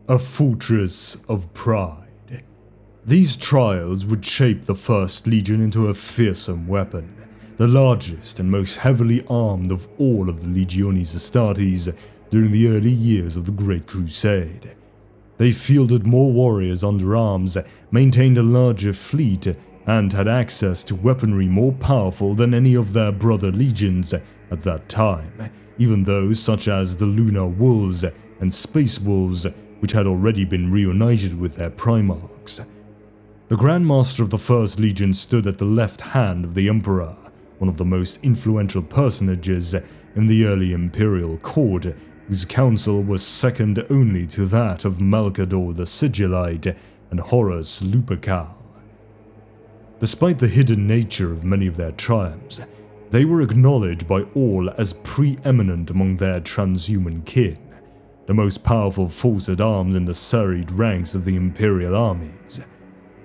A fortress of pride. These trials would shape the First Legion into a fearsome weapon, the largest and most heavily armed of all of the Legiones Astartes during the early years of the Great Crusade. They fielded more warriors under arms, maintained a larger fleet, and had access to weaponry more powerful than any of their brother legions at that time, even those such as the Lunar Wolves and Space Wolves, which had already been reunited with their primarchs. The Grand Master of the First Legion stood at the left hand of the Emperor, one of the most influential personages in the early Imperial Court, whose council was second only to that of Malcador the Sigillite and Horus Lupercal. Despite the hidden nature of many of their triumphs, they were acknowledged by all as preeminent among their transhuman kin, the most powerful force at arms in the serried ranks of the Imperial armies.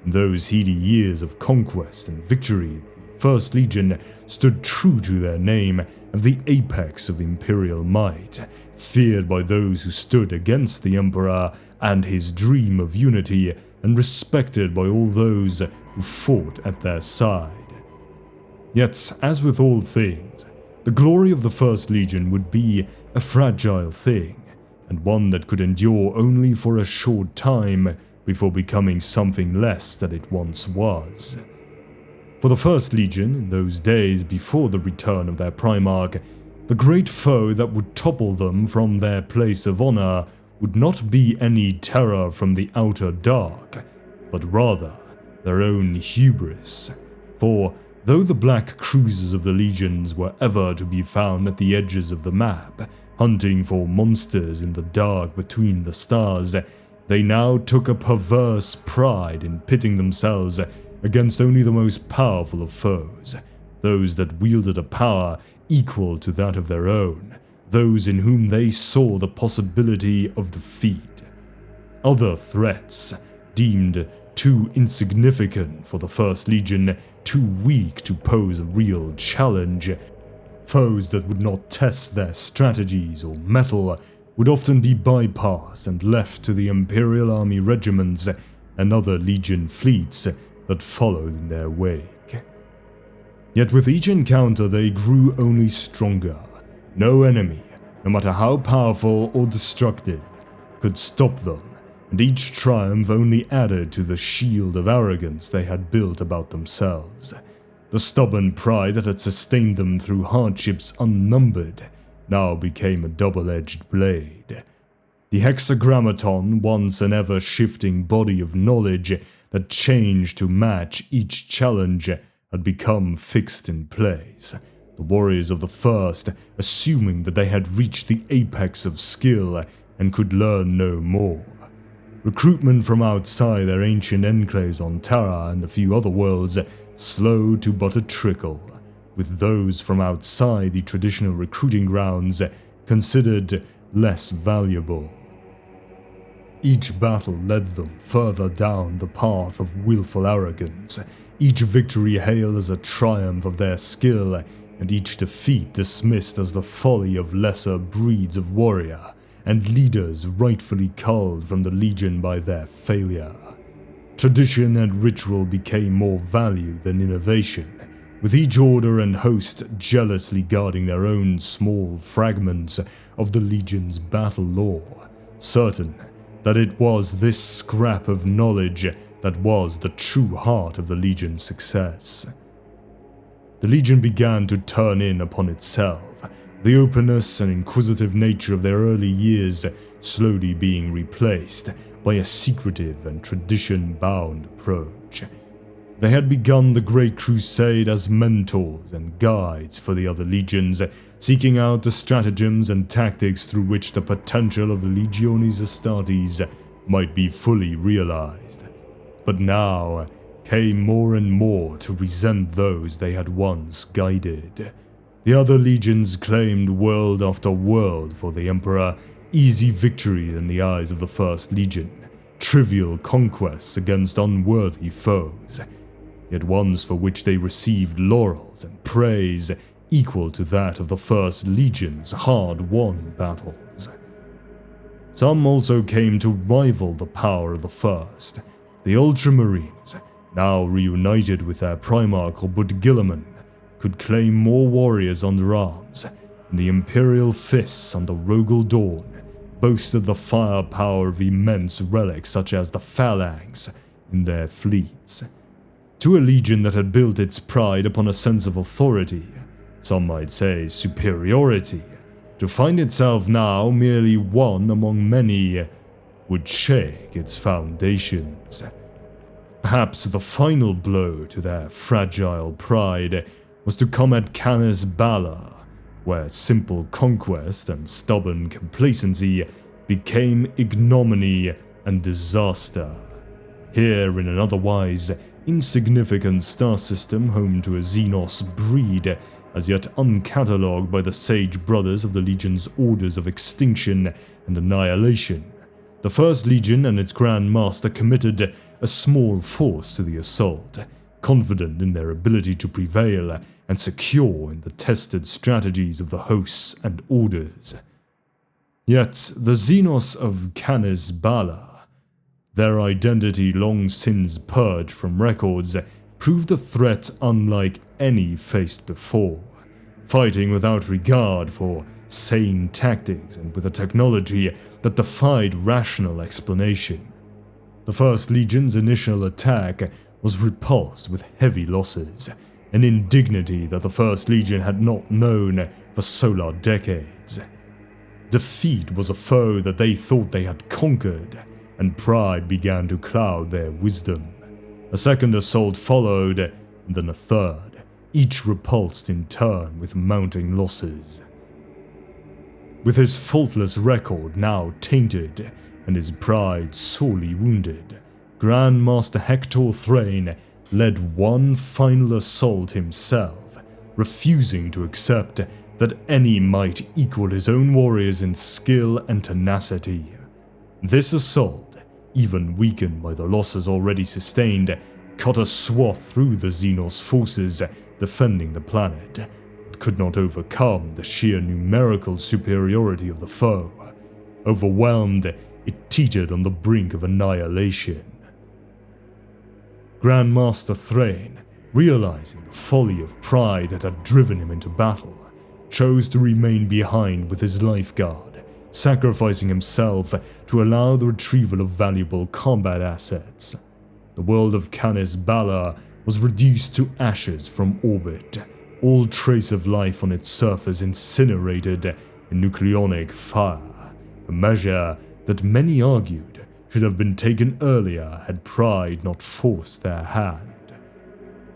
In those heady years of conquest and victory, the First Legion stood true to their name at the apex of Imperial might, feared by those who stood against the Emperor and his dream of unity, and respected by all those who fought at their side. Yet, as with all things, the glory of the First Legion would be a fragile thing, and one that could endure only for a short time before becoming something less than it once was. For the First Legion, in those days before the return of their Primarch, the great foe that would topple them from their place of honor would not be any terror from the outer dark, but rather their own hubris. For though the black cruisers of the legions were ever to be found at the edges of the map, hunting for monsters in the dark between the stars, they now took a perverse pride in pitting themselves against only the most powerful of foes, those that wielded a power equal to that of their own, those in whom they saw the possibility of defeat. Other threats, deemed too insignificant for the First Legion, too weak to pose a real challenge, foes that would not test their strategies or mettle, would often be bypassed and left to the Imperial Army regiments and other Legion fleets that followed in their wake. Yet with each encounter they grew only stronger. No enemy, no matter how powerful or destructive, could stop them, and each triumph only added to the shield of arrogance they had built about themselves. The stubborn pride that had sustained them through hardships unnumbered now became a double-edged blade. The hexagrammaton, once an ever-shifting body of knowledge that changed to match each challenge, had become fixed in place, the warriors of the First assuming that they had reached the apex of skill and could learn no more. Recruitment from outside their ancient enclaves on Terra and a few other worlds slowed to but a trickle, with those from outside the traditional recruiting grounds considered less valuable. Each battle led them further down the path of willful arrogance, each victory hailed as a triumph of their skill, and each defeat dismissed as the folly of lesser breeds of warrior, and leaders rightfully culled from the Legion by their failure. Tradition and ritual became more value than innovation, with each order and host jealously guarding their own small fragments of the Legion's battle lore, certain that it was this scrap of knowledge that was the true heart of the Legion's success. The Legion began to turn in upon itself, the openness and inquisitive nature of their early years slowly being replaced by a secretive and tradition-bound approach. They had begun the Great Crusade as mentors and guides for the other legions, seeking out the stratagems and tactics through which the potential of the Legiones Astartes might be fully realized. But now came more and more to resent those they had once guided. The other legions claimed world after world for the Emperor, easy victories in the eyes of the First Legion, trivial conquests against unworthy foes, yet ones for which they received laurels and praise equal to that of the First Legion's hard-won battles. Some also came to rival the power of the first. The Ultramarines, now reunited with their Primarch Albert Guilliman, could claim more warriors under arms, and the Imperial fists under Rogel Dawn boasted the firepower of immense relics such as the Phalanx in their fleets. To a legion that had built its pride upon a sense of authority, some might say superiority, to find itself now merely one among many would shake its foundations. Perhaps the final blow to their fragile pride was to come at Canis Bala, where simple conquest and stubborn complacency became ignominy and disaster. Here, in an otherwise insignificant star system home to a xenos breed, as yet uncatalogued by the sage brothers of the Legion's orders of extinction and annihilation, the First Legion and its Grand Master committed a small force to the assault, confident in their ability to prevail and secure in the tested strategies of the hosts and orders. Yet the Xenos of Canis Bala, their identity long since purged from records, proved a threat unlike any faced before, fighting without regard for sane tactics and with a technology that defied rational explanation. The First Legion's initial attack was repulsed with heavy losses, an indignity that the First Legion had not known for solar decades. Defeat was a foe that they thought they had conquered, and pride began to cloud their wisdom. A second assault followed, and then a third, each repulsed in turn with mounting losses. With his faultless record now tainted, and his pride sorely wounded, Grand Master Hector Thrain led one final assault himself, refusing to accept that any might equal his own warriors in skill and tenacity. This assault, even weakened by the losses already sustained, cut a swath through the Xenos forces defending the planet, but could not overcome the sheer numerical superiority of the foe. Overwhelmed, it teetered on the brink of annihilation. Grand Master Thrain, realizing the folly of pride that had driven him into battle, chose to remain behind with his lifeguard, sacrificing himself to allow the retrieval of valuable combat assets. The world of Canis Bala was reduced to ashes from orbit, all trace of life on its surface incinerated in nucleonic fire, a measure that many argued should have been taken earlier had pride not forced their hand.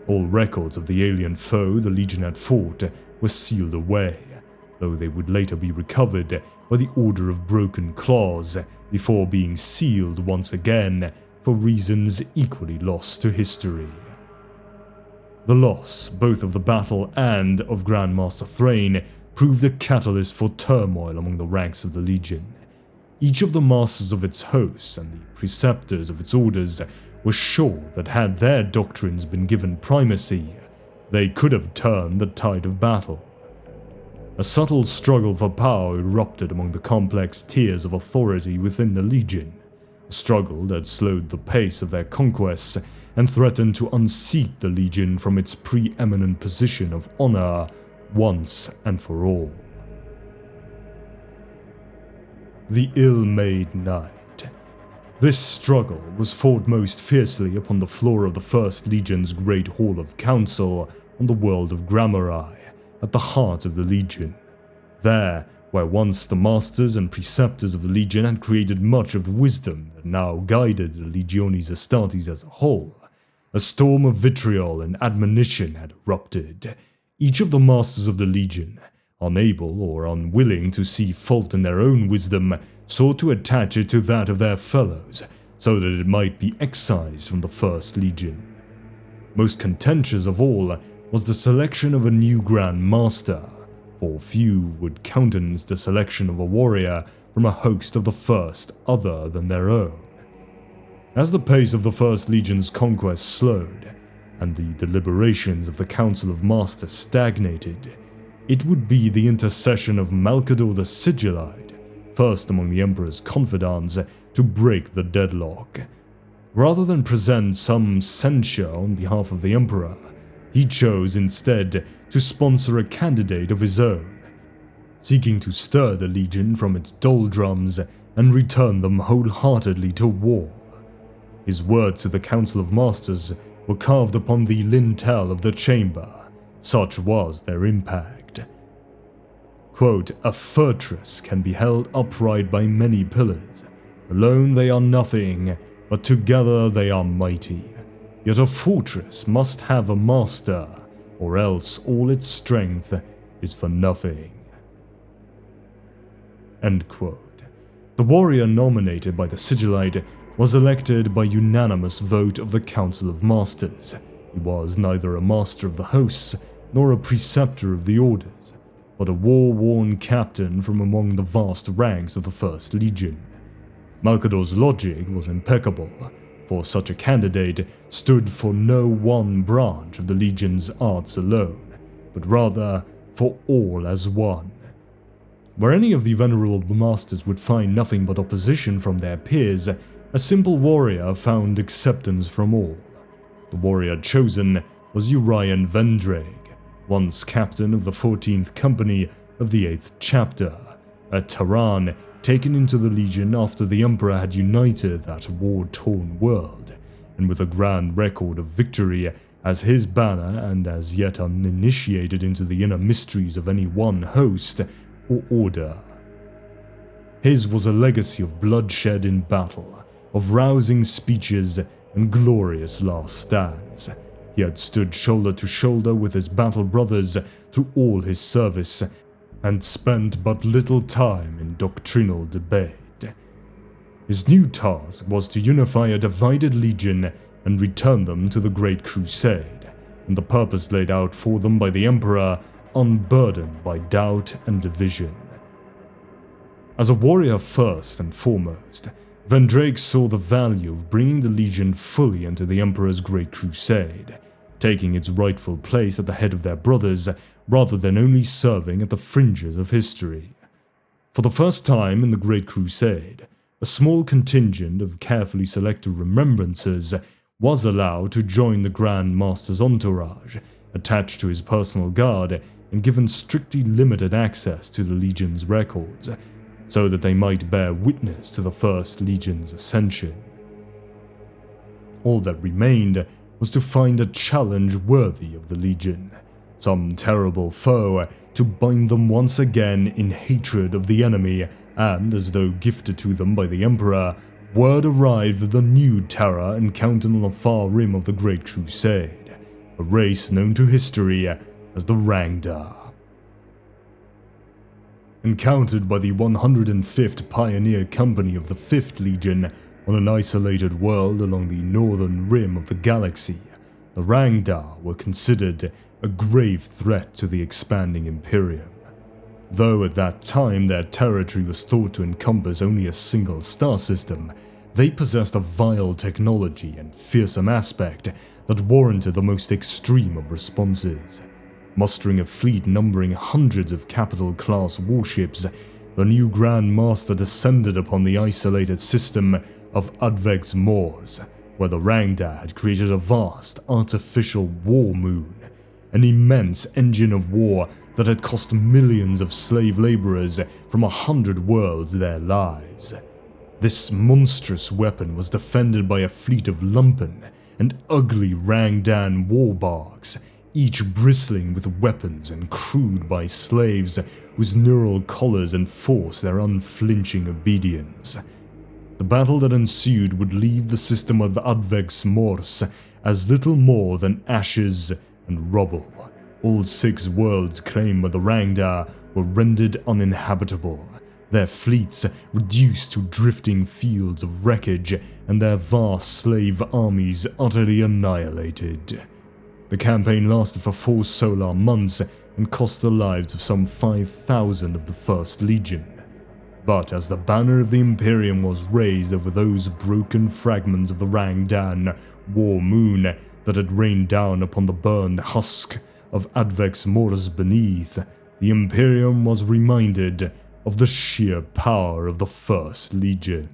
All records of the alien foe the Legion had fought were sealed away, though they would later be recovered by the Order of Broken Claws before being sealed once again for reasons equally lost to history. The loss, both of the battle and of Grand Master Thrain, proved a catalyst for turmoil among the ranks of the Legion. Each of the masters of its hosts and the preceptors of its orders was sure that had their doctrines been given primacy, they could have turned the tide of battle. A subtle struggle for power erupted among the complex tiers of authority within the Legion, a struggle that slowed the pace of their conquests and threatened to unseat the Legion from its preeminent position of honor once and for all. The ill-made night. This struggle was fought most fiercely upon the floor of the First Legion's Great Hall of Council on the world of Grammari, at the heart of the Legion. There, where once the masters and preceptors of the Legion had created much of the wisdom that now guided the Legiones Astartes as a whole, a storm of vitriol and admonition had erupted. Each of the masters of the Legion, unable or unwilling to see fault in their own wisdom, sought to attach it to that of their fellows, so that it might be excised from the First Legion. Most contentious of all was the selection of a new Grand Master, for few would countenance the selection of a warrior from a host of the First other than their own. As the pace of the First Legion's conquest slowed, and the deliberations of the Council of Masters stagnated, it would be the intercession of Malcador the Sigillite, first among the Emperor's confidants to break the deadlock. Rather than present some censure on behalf of the Emperor, he chose instead to sponsor a candidate of his own, seeking to stir the Legion from its doldrums and return them wholeheartedly to war. His words to the Council of Masters were carved upon the lintel of the chamber, such was their impact. Quote, "A fortress can be held upright by many pillars. Alone they are nothing, but together they are mighty. Yet a fortress must have a master, or else all its strength is for nothing." End quote. The warrior nominated by the Sigillite was elected by unanimous vote of the Council of Masters. He was neither a master of the hosts nor a preceptor of the orders, but a war-worn captain from among the vast ranks of the First Legion. Malcador's logic was impeccable, for such a candidate stood for no one branch of the Legion's arts alone, but rather for all as one. Where any of the venerable masters would find nothing but opposition from their peers, a simple warrior found acceptance from all. The warrior chosen was Urian Vendraig, once captain of the 14th Company of the 8th Chapter, a Tyran taken into the Legion after the Emperor had united that war-torn world, and with a grand record of victory as his banner and as yet uninitiated into the inner mysteries of any one host or order. His was a legacy of bloodshed in battle, of rousing speeches and glorious last stands. He had stood shoulder to shoulder with his battle brothers through all his service, and spent but little time in doctrinal debate. His new task was to unify a divided legion and return them to the Great Crusade, and the purpose laid out for them by the Emperor, unburdened by doubt and division. As a warrior first and foremost, Vendraig saw the value of bringing the Legion fully into the Emperor's Great Crusade, taking its rightful place at the head of their brothers rather than only serving at the fringes of history. For the first time in the Great Crusade, a small contingent of carefully selected remembrancers was allowed to join the Grand Master's entourage, attached to his personal guard and given strictly limited access to the Legion's records, so that they might bear witness to the First Legion's ascension. All that remained was to find a challenge worthy of the Legion, some terrible foe to bind them once again in hatred of the enemy, and, as though gifted to them by the Emperor, word arrived of the new terror encountered on the far rim of the Great Crusade, a race known to history as the Rangda. Encountered by the 105th Pioneer Company of the 5th Legion on an isolated world along the northern rim of the galaxy, the Rangda were considered a grave threat to the expanding Imperium. Though at that time their territory was thought to encompass only a single star system, they possessed a vile technology and fearsome aspect that warranted the most extreme of responses. Mustering a fleet numbering hundreds of capital-class warships, the new Grand Master descended upon the isolated system of Advex Mors, where the Rangda had created a vast artificial war moon, an immense engine of war that had cost millions of slave laborers from 100 worlds their lives. This monstrous weapon was defended by a fleet of lumpen and ugly Rangdan warbarks, each bristling with weapons and crewed by slaves whose neural collars enforced their unflinching obedience. The battle that ensued would leave the system of Advex Mors as little more than ashes and rubble. All 6 worlds claimed by the Rangda were rendered uninhabitable, their fleets reduced to drifting fields of wreckage, and their vast slave armies utterly annihilated. The campaign lasted for 4 solar months and cost the lives of some 5,000 of the First Legion. But as the banner of the Imperium was raised over those broken fragments of the Rangdan war moon that had rained down upon the burned husk of Advex Mors beneath, the Imperium was reminded of the sheer power of the First Legion.